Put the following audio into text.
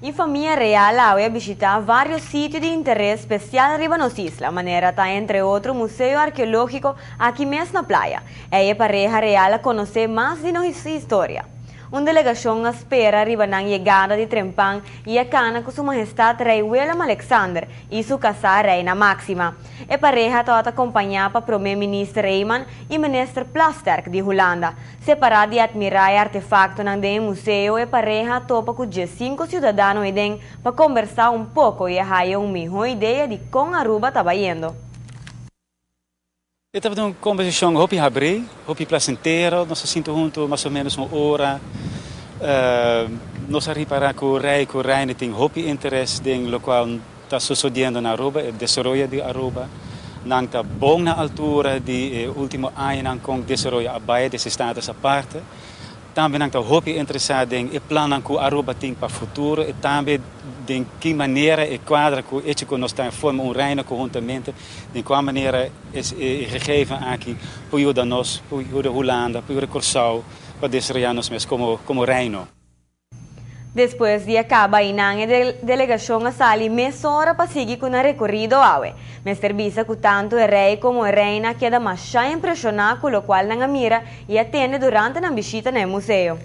A família real vai visitar vários sítios de interesse especial riba nos isla, maneira está entre outros museu arqueológico aqui mesmo na praia. É a pareja real a conhecer mais de nossa história. Uma delegação espera arriba na chegada de Trempang e a cana com sua majestade rei Willem Alexander e sua casar reina Máxima. A pareja está acompanhada pelo primeiro-ministro Reiman e ministro Plasterk de Holanda. Separado de admirar artefactos no museu, a pareja topa com 5 cidadãos para conversar pouco e ter uma melhor ideia de como Aruba está indo. Estamos numa composição hopi abrir, hopi placentero, nós sentimos junto mais ou menos uma hora. Nós reparar que o rei tem hopi interesse em lo qual está sucedendo na Aruba, o desenvolvimento de Aruba. Não está bom na altura de último ano com o desenvolvimento desses estados à parte. Também não está hopi interessado em plano que Aruba tem para o futuro e também de que maneira e quadra que nós estamos formando reino conjuntamente, de qual maneira é gegeven aqui para nós, para a Holanda, para a Curaçao, para desarrollarmos como reino. Depois de acabar a delegação a sair meia hora para seguir com o recorrido awe. Mas serviço que tanto o rei como a reina queda mais impressionado com o qual não mira e atende durante a visita no museu.